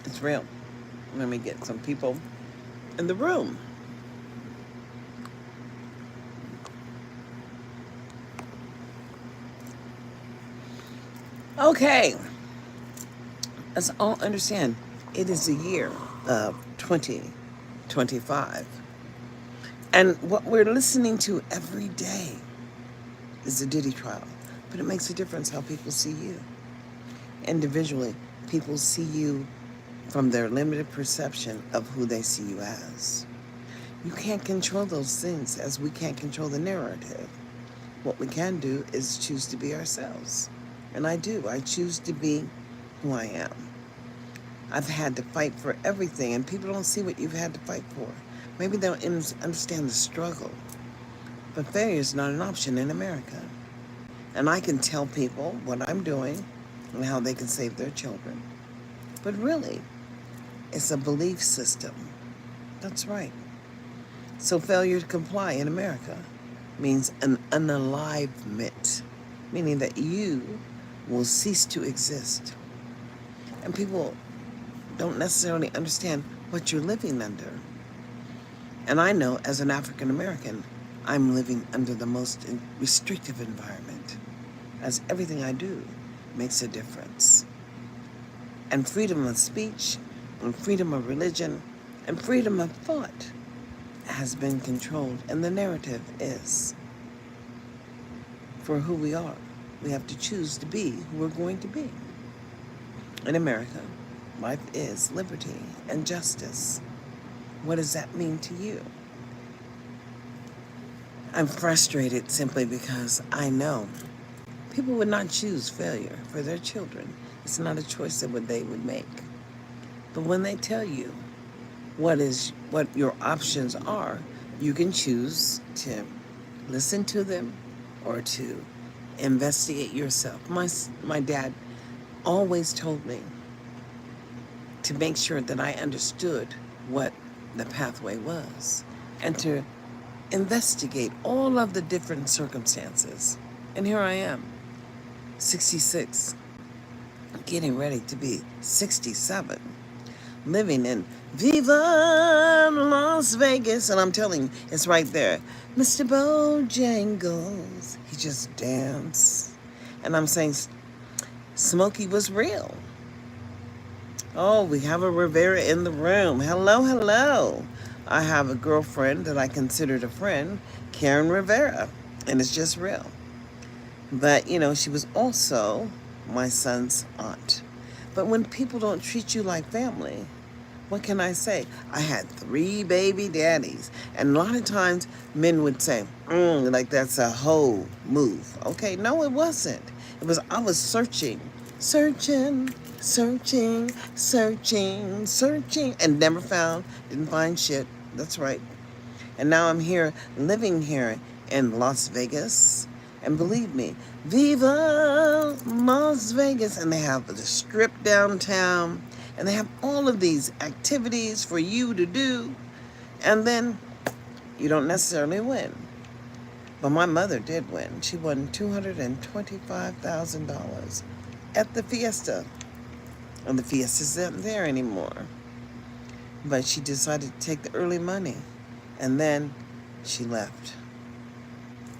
It's real. Let me get some people in the room. Okay, let's all understand it is the year of 2025. And what we're listening to every day is the Diddy trial. But it makes a difference how people see you. Individually, people see you from their limited perception of who they see you as. You can't control those things as we can't control the narrative. What we can do is choose to be ourselves. And I do. I choose to be who I am. I've had to fight for everything, and people don't see what you've had to fight for. Maybe they don't understand the struggle. But failure is not an option in America. And I can tell people what I'm doing and how they can save their children. But really, it's a belief system. That's right. So failure to comply in America means an unalivement, meaning that you will cease to exist. And people don't necessarily understand what you're living under. And I know as an African American, I'm living under the most restrictive environment, as everything I do makes a difference. And freedom of speech, and freedom of religion, and freedom of thought has been controlled. And the narrative is, for who we are, we have to choose to be who we're going to be. In America, life is liberty and justice. What does that mean to you? I'm frustrated simply because I know people would not choose failure for their children. It's not a choice that they would make. But when they tell you what your options are, you can choose to listen to them or to investigate yourself. My dad always told me to make sure that I understood what the pathway was and to investigate all of the different circumstances. And here I am, 66, getting ready to be 67, living in Viva Las Vegas. And I'm telling you, it's right there. Mr. Bojangles, he just danced. And I'm saying, Smokey was real. Oh, we have a Rivera in the room. Hello, hello. I have a girlfriend that I considered a friend, Karen Rivera, and it's just real. But, she was also my son's aunt. But when people don't treat you like family, what can I say? I had 3 baby daddies. And a lot of times men would say, like that's a hoe move. Okay, no, it wasn't. I was searching, and never found, didn't find shit. That's right. And now I'm here, living here in Las Vegas. And believe me, Viva Las Vegas. And they have the strip downtown. And they have all of these activities for you to do. And then you don't necessarily win. But my mother did win. She won $225,000 at the fiesta. And the fiesta's not there anymore. But she decided to take the early money. And then she left.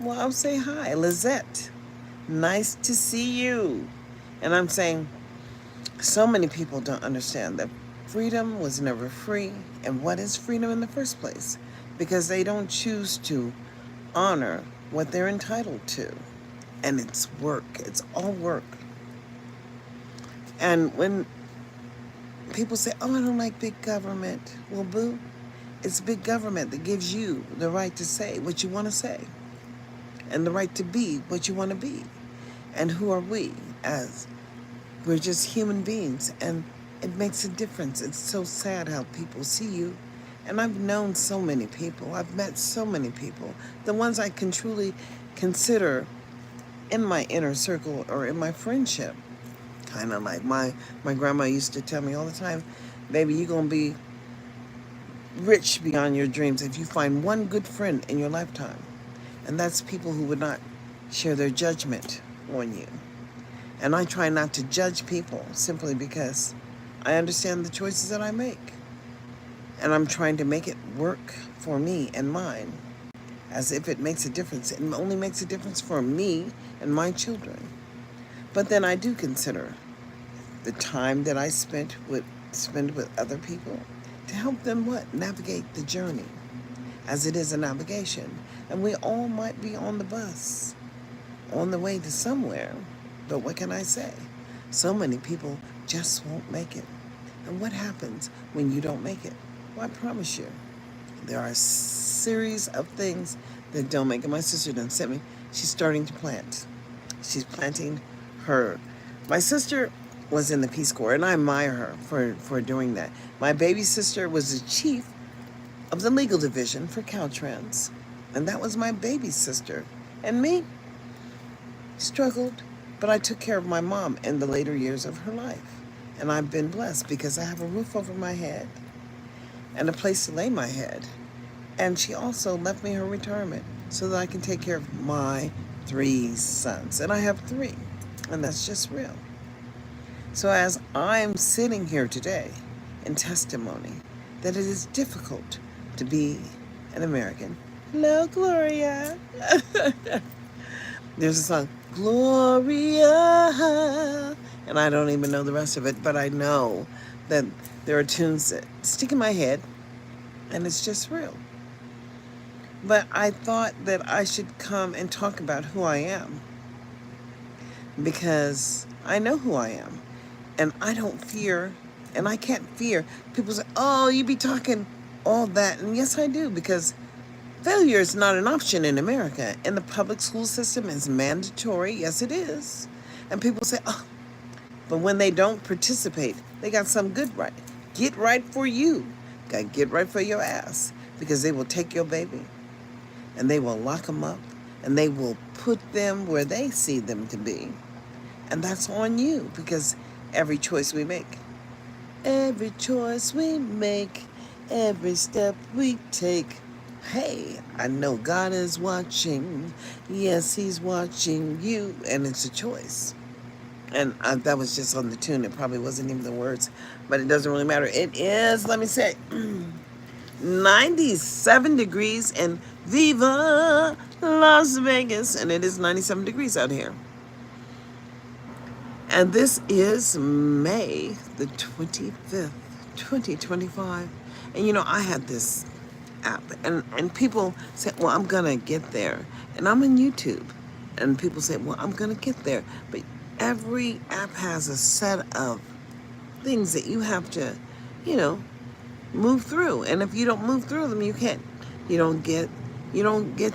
Well, I'll say hi, Lizette. Nice to see you. And I'm saying, so many people don't understand that freedom was never free. And what is freedom in the first place? Because they don't choose to honor what they're entitled to. And it's work. It's all work. And when people say, I don't like big government. Well, boo, it's big government that gives you the right to say what you want to say and the right to be what you want to be. And who are we? We're just human beings, and it makes a difference. It's so sad how people see you. And I've known so many people. I've met so many people. The ones I can truly consider in my inner circle or in my friendship. Kind of like my grandma used to tell me all the time, baby, you're going to be rich beyond your dreams if you find one good friend in your lifetime. And that's people who would not share their judgment on you. And I try not to judge people simply because I understand the choices that I make. And I'm trying to make it work for me and mine, as if it makes a difference. It only makes a difference for me and my children. But then I do consider the time that I spend with other people to help them navigate the journey, as it is a navigation. And we all might be on the bus, on the way to somewhere. But what can I say? So many people just won't make it. And what happens when you don't make it? Well, I promise you, there are a series of things that don't make it. My sister done sent me. She's starting to plant. She's planting her. My sister was in the Peace Corps, and I admire her for doing that. My baby sister was the chief of the legal division for Caltrans, and that was my baby sister. And me, struggled, but I took care of my mom in the later years of her life. And I've been blessed because I have a roof over my head and a place to lay my head. And she also left me her retirement so that I can take care of my 3 sons. And I have 3, and that's just real. So as I'm sitting here today in testimony that it is difficult to be an American. Hello, Gloria. There's a song, Gloria, and I don't even know the rest of it, but I know that there are tunes that stick in my head, and it's just real. But I thought that I should come and talk about who I am, because I know who I am, and I don't fear, and I can't fear. People say, oh, you be talking all that, and yes, I do, because failure is not an option in America. And the public school system is mandatory. Yes, it is. And people say, oh, but when they don't participate, they got some good right. Get right for you. Got to get right for your ass, because they will take your baby and they will lock them up and they will put them where they see them to be. And that's on you, because every choice we make, every step we take, hey, I know God is watching. Yes, He's watching you, and it's a choice. And that was just on the tune. It probably wasn't even the words, but it doesn't really matter. It is, let me say, 97 degrees in Viva Las Vegas, and it is 97 degrees out here. And this is May the 25th, 2025. And you know, I had this app, and people say, well, I'm gonna get there. And I'm on YouTube, and people say, well, I'm gonna get there. But every app has a set of things that you have to, move through. And if you don't move through them, you don't get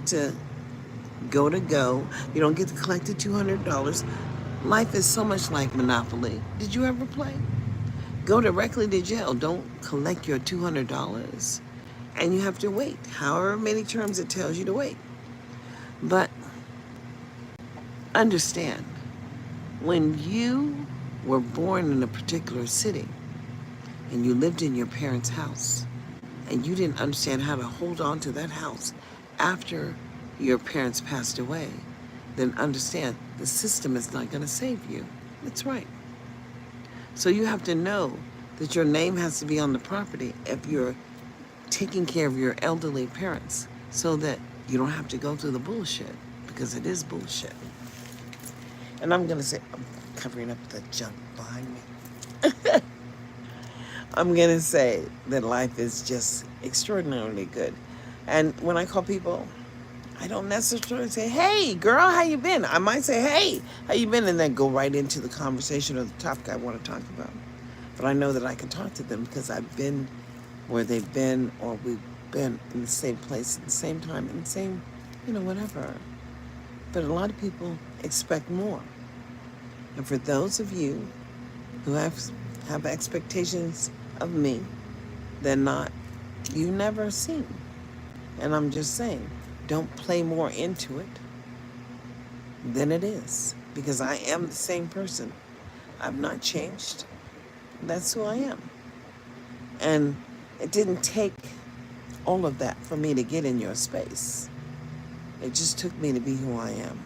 to go. You don't get to collect the $200. Life is so much like Monopoly. Did you ever play? Go directly to jail. Don't collect your $200. And you have to wait, however many terms it tells you to wait. But understand, when you were born in a particular city and you lived in your parents' house and you didn't understand how to hold on to that house after your parents passed away, then understand the system is not going to save you. That's right. So you have to know that your name has to be on the property if you're taking care of your elderly parents, so that you don't have to go through the bullshit, because it is bullshit. And I'm going to say, I'm covering up the junk behind me. I'm going to say that life is just extraordinarily good. And when I call people, I don't necessarily say, hey, girl, how you been? I might say, hey, how you been? And then go right into the conversation or the topic I want to talk about. But I know that I can talk to them because I've been where they've been, or we've been in the same place at the same time, in the same, whatever. But a lot of people expect more. And for those of you who have expectations of me that you've never seen. And I'm just saying, don't play more into it than it is, because I am the same person. I've not changed. That's who I am. And it didn't take all of that for me to get in your space. It just took me to be who I am.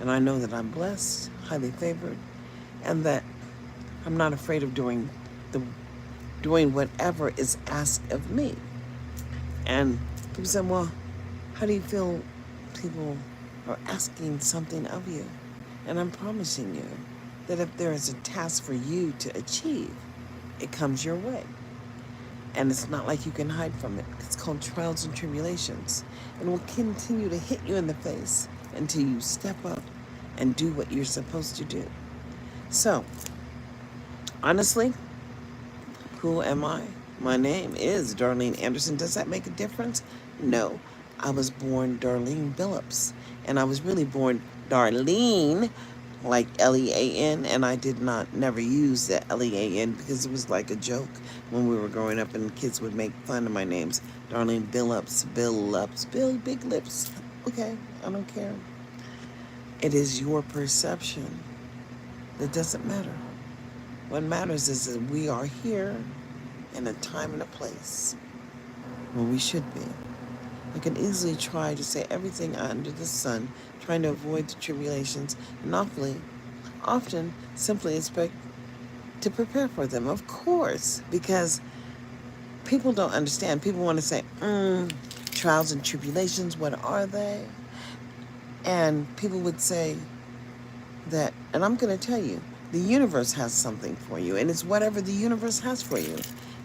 And I know that I'm blessed, highly favored, and that I'm not afraid of doing the doing whatever is asked of me. And people say, well, how do you feel people are asking something of you? And I'm promising you that if there is a task for you to achieve, it comes your way. And it's not like you can hide from it. It's called trials and tribulations. And will continue to hit you in the face until you step up and do what you're supposed to do. So, honestly, who am I? My name is Darlene Anderson. Does that make a difference? No. I was born Darlene Billups. And I was really born Darlene, like Lean, and I did not never use the Lean because it was like a joke when we were growing up and kids would make fun of my names. Darlene Billups, Bill Big Lips. Okay, I don't care. It is your perception that doesn't matter. What matters is that we are here in a time and a place where we should be. I can easily try to say everything under the sun, trying to avoid the tribulations, and often simply expect to prepare for them, of course, because people don't understand. People want to say, trials and tribulations, what are they? And people would say that, and I'm going to tell you, the universe has something for you, and it's whatever the universe has for you.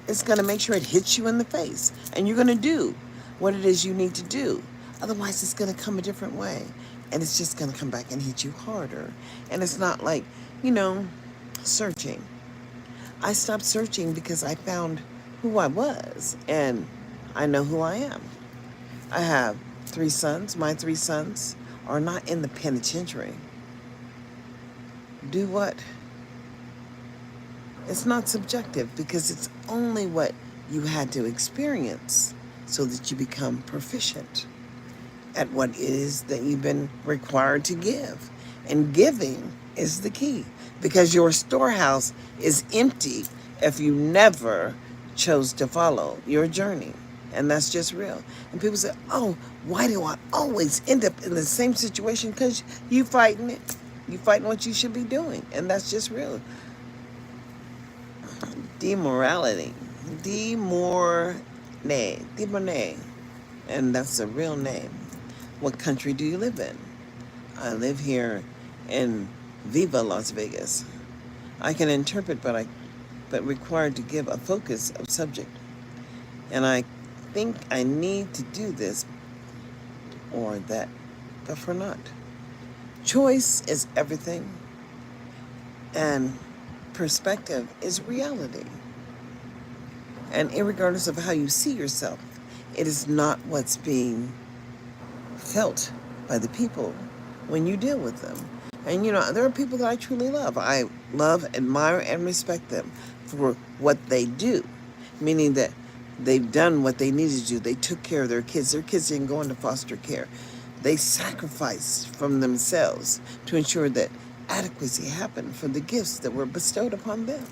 It's going to make sure it hits you in the face, and you're going to do what it is you need to do. Otherwise, it's going to come a different way, and it's just going to come back and hit you harder. And it's not like, searching. I stopped searching because I found who I was, and I know who I am. I have 3 sons. My 3 sons are not in the penitentiary. Do what? It's not subjective because it's only what you had to experience so that you become proficient at what it is that you've been required to give. And giving is the key because your storehouse is empty if you never chose to follow your journey. And that's just real. And people say, oh, why do I always end up in the same situation? Because you fighting it. You fighting what you should be doing. And that's just real. Demorality. Demornay. And that's a real name. What country do you live in? I live here in Viva Las Vegas. I can interpret, but required to give a focus of subject. And I think I need to do this or that, but for not. Choice is everything, and perspective is reality. And irregardless of how you see yourself, it is not what's being felt by the people when you deal with them. And there are people that I truly love. I love, admire, and respect them for what they do, meaning that they've done what they needed to do. They took care of their kids. Their kids didn't go into foster care. They sacrificed from themselves to ensure that adequacy happened for the gifts that were bestowed upon them.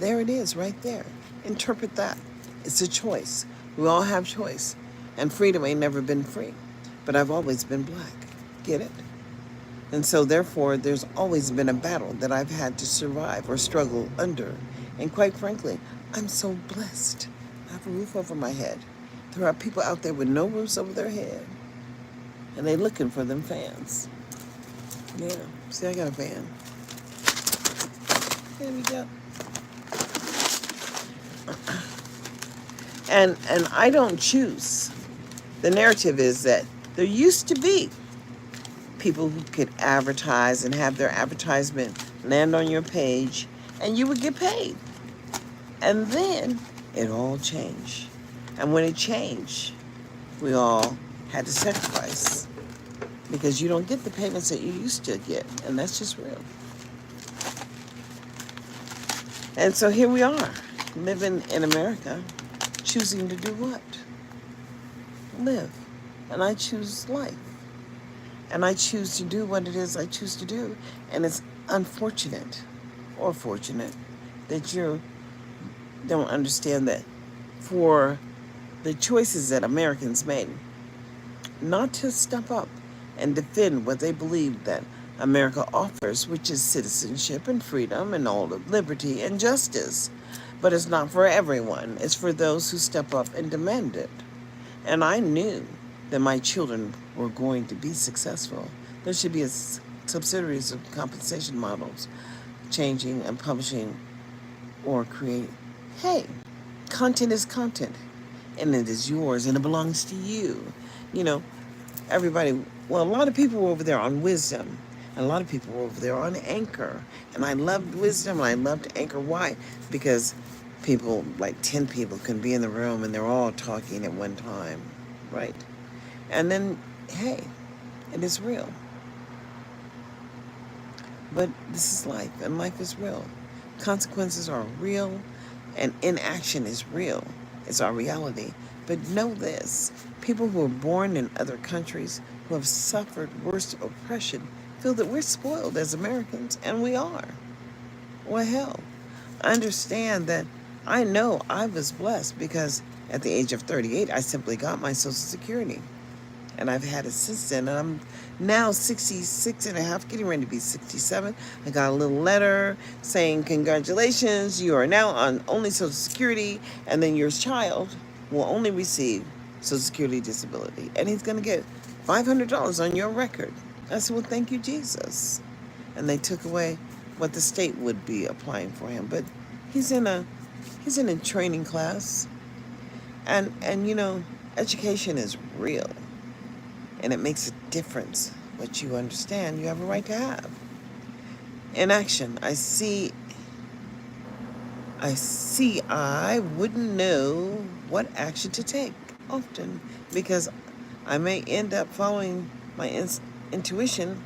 There it is, right there. Interpret that. It's a choice. We all have choice. And freedom ain't never been free. But I've always been black. Get it? And so therefore, there's always been a battle that I've had to survive or struggle under. And quite frankly, I'm so blessed. I have a roof over my head. There are people out there with no roofs over their head. And they're looking for them fans. Yeah. See, I got a fan. There we go. And I don't choose. The narrative is that there used to be people who could advertise and have their advertisement land on your page and you would get paid. And then it all changed. And when it changed, we all had to sacrifice because you don't get the payments that you used to get. And that's just real. And so here we are, living in America, choosing to do what? Live. And I choose life. And I choose to do what it is I choose to do. And it's unfortunate or fortunate that you don't understand that for the choices that Americans made, not to step up and defend what they believe that America offers, which is citizenship and freedom and all of liberty and justice, But it's not for everyone. It's for those who step up and demand it. And I knew that my children were going to be successful. There should be a subsidiaries of compensation models changing and publishing or create. Hey, content is content, and it is yours, and it belongs to you. You know, everybody, well, a lot of people were over there on Wisdom, and a lot of people were over there on Anchor. And I loved Wisdom, and I loved Anchor. Why? Because people, like 10 people, can be in the room, and they're all talking at one time, right? And then, hey, it is real. But this is life, and life is real. Consequences are real, and inaction is real. It's our reality. But know this, people who are born in other countries who have suffered worse oppression feel that we're spoiled as Americans, and we are. Well, hell, I understand that. I know I was blessed because at the age of 38, I simply got my Social Security. And I've had it since then. And I'm now 66 and a half, getting ready to be 67. I got a little letter saying, congratulations, you are now on only Social Security, and then your child will only receive Social Security disability. And he's going to get $500 on your record. I said, well, thank you, Jesus. And they took away what the state would be applying for him. But he's in a training class. And you know, education is real. And it makes a difference what you understand you have a right to have. In action, I wouldn't know what action to take often because I may end up following my intuition,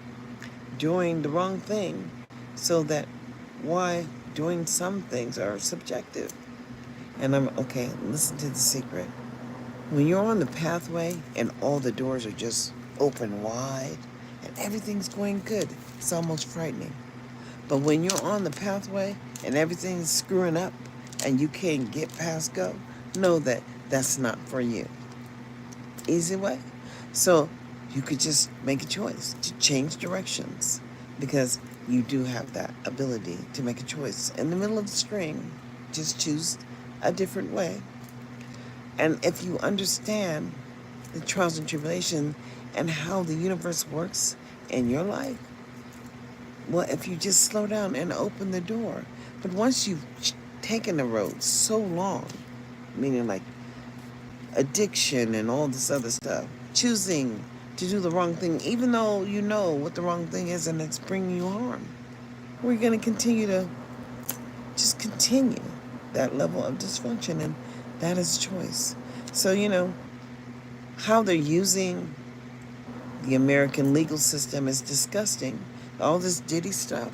doing the wrong thing, so that why doing some things are subjective. And okay, listen to the secret. When you're on the pathway and all the doors are just open wide and everything's going good, it's almost frightening. But when you're on the pathway and everything's screwing up and you can't get past go, know that that's not for you. Easy way. So you could just make a choice to change directions because you do have that ability to make a choice. In the middle of the string, just choose a different way. And if you understand the trials and tribulation and how the universe works in your life, well, if you just slow down and open the door. But once you've taken the road so long, meaning like addiction and all this other stuff, choosing to do the wrong thing, even though you know what the wrong thing is and it's bringing you harm, we're going to continue to just continue that level of dysfunction, and that is choice. So, you know, how they're using the American legal system is disgusting. All this Diddy stuff.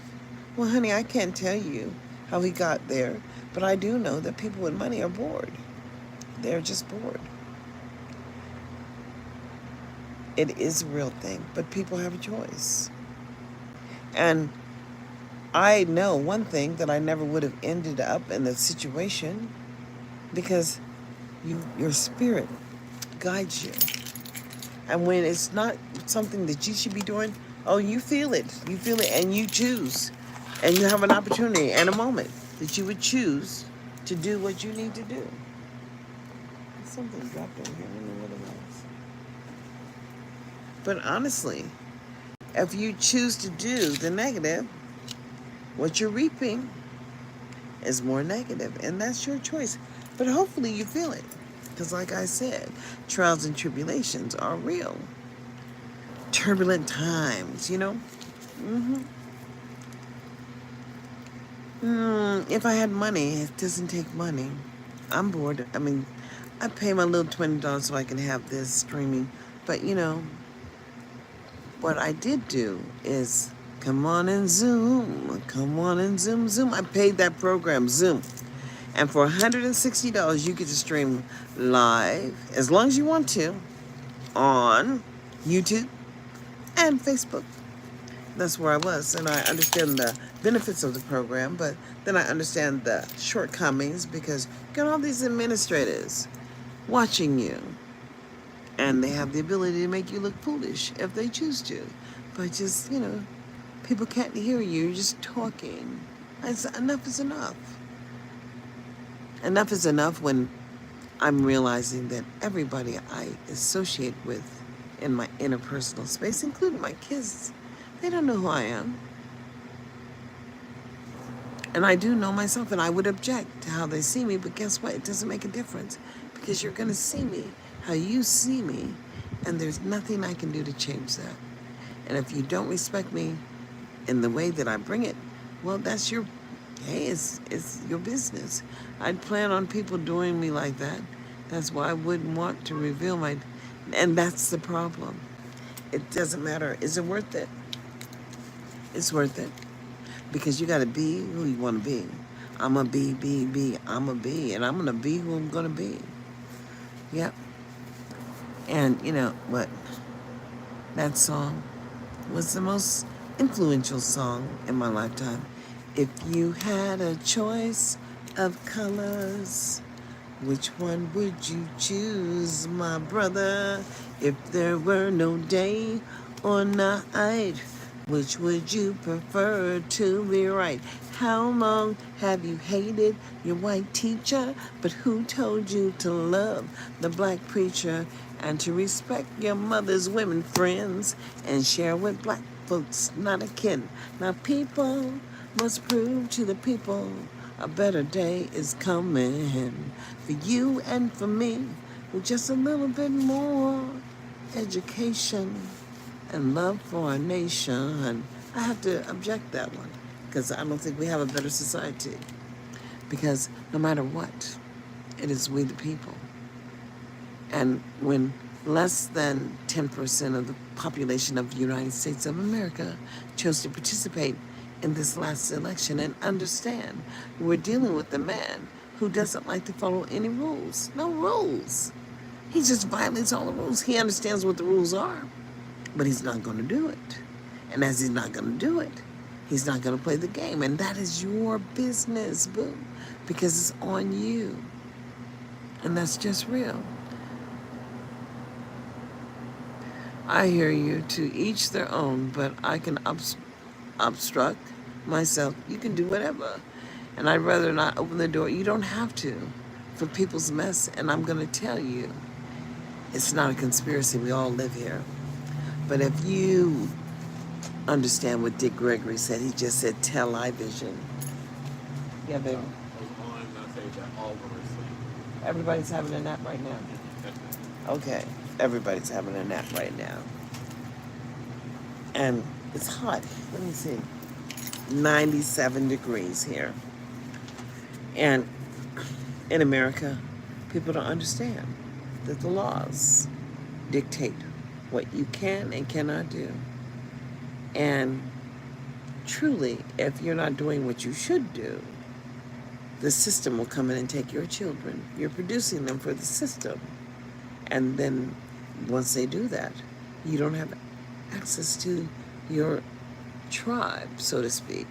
Well, honey, I can't tell you how he got there, but I do know that people with money are bored. They're just bored. It is a real thing, but people have a choice. And I know one thing, that I never would have ended up in the situation because your spirit guides you. And when it's not something that you should be doing, oh, you feel it. You feel it and you choose. And you have an opportunity and a moment that you would choose to do what you need to do. Something dropped over here. I don't know what it was. But honestly, if you choose to do the negative, what you're reaping is more negative, and that's your choice. But hopefully you feel it, because like I said, trials and tribulations are real. Turbulent times, you know. If I had money, it doesn't take money. I'm bored. I mean, I pay my little $20 so I can have this streaming. But you know, what I did do is come on and Zoom. I paid that program, Zoom. And for $160, you get to stream live, as long as you want to, on YouTube and Facebook. That's where I was. And I understand the benefits of the program, but then I understand the shortcomings because you got all these administrators watching you. And they have the ability to make you look foolish if they choose to. But just, you know, people can't hear you. You're just talking. Enough is enough. Enough is enough when I'm realizing that everybody I associate with in my interpersonal space, including my kids, they don't know who I am. And I do know myself, and I would object to how they see me, but guess what? It doesn't make a difference because you're going to see me how you see me, and there's nothing I can do to change that. And if you don't respect me in the way that I bring it, well, that's your, hey, it's your business. I'd plan on people doing me like that. That's why I wouldn't want to reveal my, and that's the problem. It doesn't matter. Is it worth it? It's worth it. Because you got to be who you want to be. I'm a be. I'm a be. And I'm going to be who I'm going to be. Yep. And you know what? That song was the most influential song in my lifetime. If you had a choice of colors, which one would you choose, my brother? If there were no day or night, which would you prefer to be right? How long have you hated your white teacher? But who told you to love the black preacher and to respect your mother's women friends and share with black folks not akin? Now people must prove to the people a better day is coming for you and for me with just a little bit more education and love for our nation. I have to object that one because I don't think we have a better society. Because no matter what, it is we the people. And when less than 10% of the population of the United States of America chose to participate in this last election and understand we're dealing with a man who doesn't like to follow any rules. No rules. He just violates all the rules. He understands what the rules are, but he's not going to do it. And as he's not going to do it, he's not going to play the game. And that is your business, boo, because it's on you. And that's just real. I hear you, to each their own, but I can obstruct myself. You can do whatever. And I'd rather not open the door. You don't have to for people's mess. And I'm going to tell you, it's not a conspiracy. We all live here. But if you understand what Dick Gregory said, he just said television. Yeah, baby. Everybody's having a nap right now. Okay. Everybody's having a nap right now. And it's hot. Let me see. 97 degrees here. And in America, people don't understand that the laws dictate what you can and cannot do. And truly, if you're not doing what you should do, the system will come in and take your children. You're producing them for the system. And then once they do that, you don't have access to your tribe, so to speak.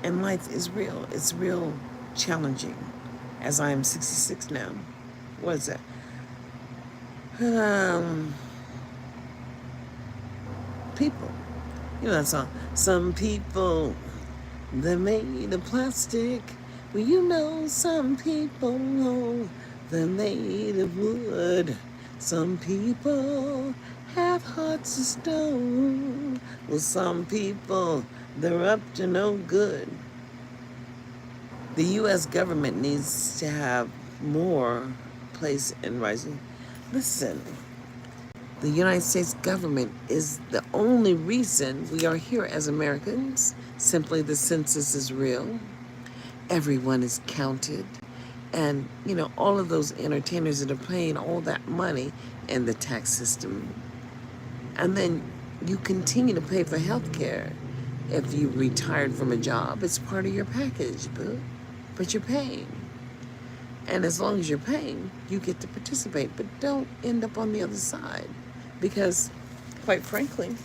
And life is real. It's real challenging. As I am 66 now. What is that? People. You know that song? Some people, they're made of plastic. Well, you know, some people, oh, they're made of wood. Some people have hearts of stone. Well, some people, they're up to no good. The U.S. government needs to have more place in rising. Listen, the United States government is the only reason we are here as Americans. Simply, the census is real. Everyone is counted. And, you know, all of those entertainers that are paying all that money in the tax system. And then you continue to pay for health care. If you retired from a job, it's part of your package, boo. But you're paying. And as long as you're paying, you get to participate. But don't end up on the other side. Because, quite frankly,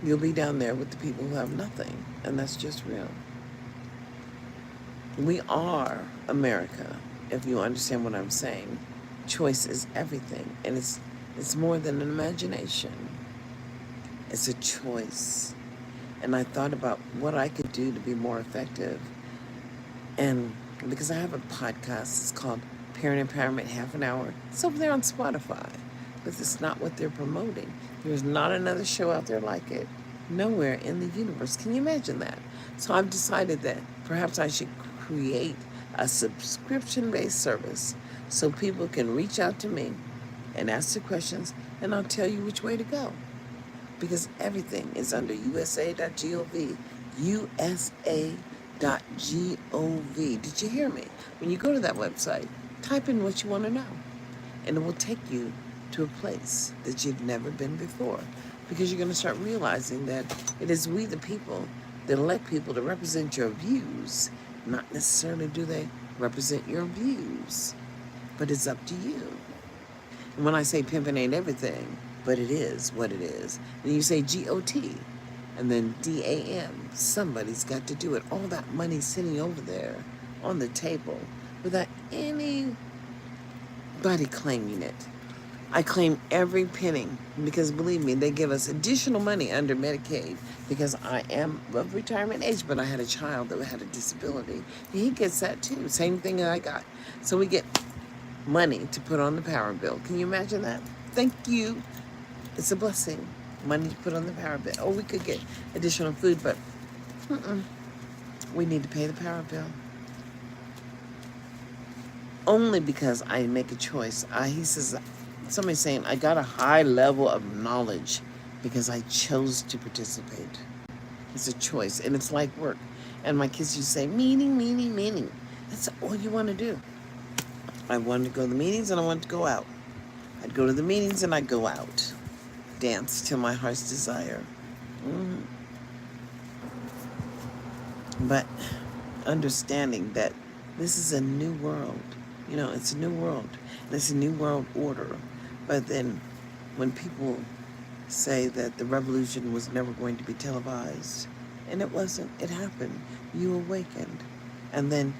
you'll be down there with the people who have nothing. And that's just real. We are America, if you understand what I'm saying. Choice is everything. And it's more than an imagination. It's a choice. And I thought about what I could do to be more effective. And because I have a podcast, it's called Parent Empowerment Half an Hour. It's over there on Spotify, but it's not what they're promoting. There's not another show out there like it. Nowhere in the universe. Can you imagine that? So I've decided that perhaps I should create a subscription-based service so people can reach out to me and ask the questions, and I'll tell you which way to go. Because everything is under USA.gov. USA.gov. Did you hear me? When you go to that website, type in what you want to know, and it will take you to a place that you've never been before. Because you're going to start realizing that it is we, the people, that elect people to represent your views. Not necessarily do they represent your views, but it's up to you. And when I say pimping ain't everything, but it is what it is. And you say GOT, and then DAM. Somebody's got to do it. All that money sitting over there on the table without anybody claiming it. I claim every penny because, believe me, they give us additional money under Medicaid because I am of retirement age, but I had a child that had a disability. And he gets that too. Same thing that I got. So we get money to put on the power bill. Can you imagine that? Thank you. It's a blessing. Money to put on the power bill. Or we could get additional food, but we need to pay the power bill. Only because I make a choice. He says, somebody's saying, I got a high level of knowledge because I chose to participate. It's a choice, and it's like work. And my kids used to say, meaning. That's all you want to do. I wanted to go to the meetings, and I wanted to go out. I'd go to the meetings, and I'd go out. Dance till my heart's desire. But understanding that this is a new world. You know, it's a new world. And it's a new world order. But then when people say that the revolution was never going to be televised, and it wasn't, it happened. You awakened. And then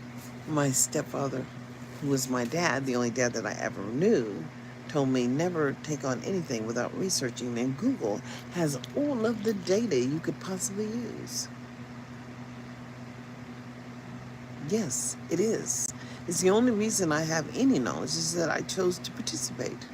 my stepfather, who was my dad, the only dad that I ever knew, told me never take on anything without researching, and Google has all of the data you could possibly use. Yes, it is. It's the only reason I have any knowledge is that I chose to participate.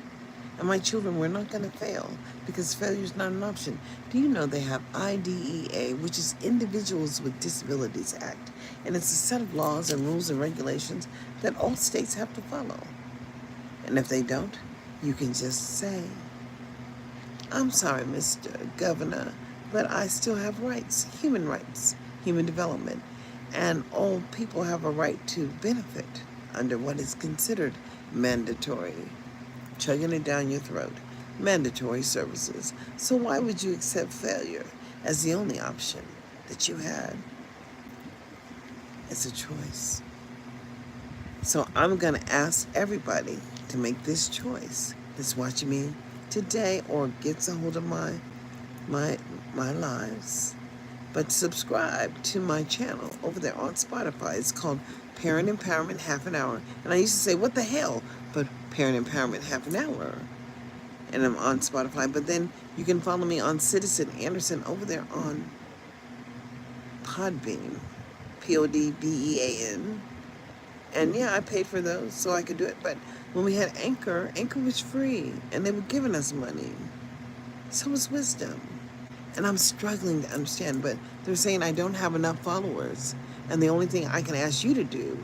And my children were not going to fail because failure is not an option. Do you know they have IDEA, which is Individuals with Disabilities Act, and it's a set of laws and rules and regulations that all states have to follow. And if they don't, you can just say, I'm sorry, Mr. Governor, but I still have rights, human development, and all people have a right to benefit under what is considered mandatory, chugging it down your throat, mandatory services. So why would you accept failure as the only option that you had? It's a choice. So I'm going to ask everybody to make this choice that's watching me today or gets a hold of my lives. But subscribe to my channel over there on Spotify. It's called Parent Empowerment Half an Hour. And I used to say, what the hell? But Parent Empowerment Half an Hour. And I'm on Spotify. But then you can follow me on Citizen Anderson over there on Podbean. Podbean. And yeah, I paid for those so I could do it. But when we had Anchor was free. And they were giving us money. So was Wisdom. And I'm struggling to understand, but they're saying I don't have enough followers. And the only thing I can ask you to do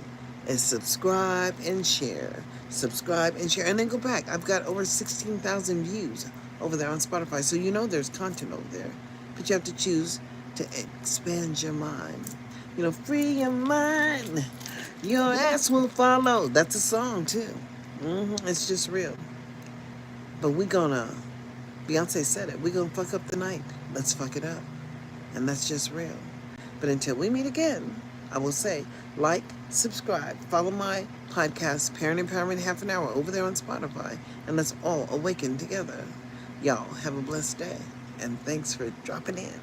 is subscribe and share. Subscribe and share. And then go back. I've got over 16,000 views over there on Spotify. So you know there's content over there. But you have to choose to expand your mind. You know, free your mind. Your ass will follow. That's a song, too. It's just real. But we're gonna, Beyonce said it, we're gonna fuck up the night. Let's fuck it up. And that's just real. But until we meet again, I will say, like, subscribe, follow my podcast, Parent Empowerment Half an Hour, over there on Spotify, and let's all awaken together. Y'all have a blessed day, and thanks for dropping in.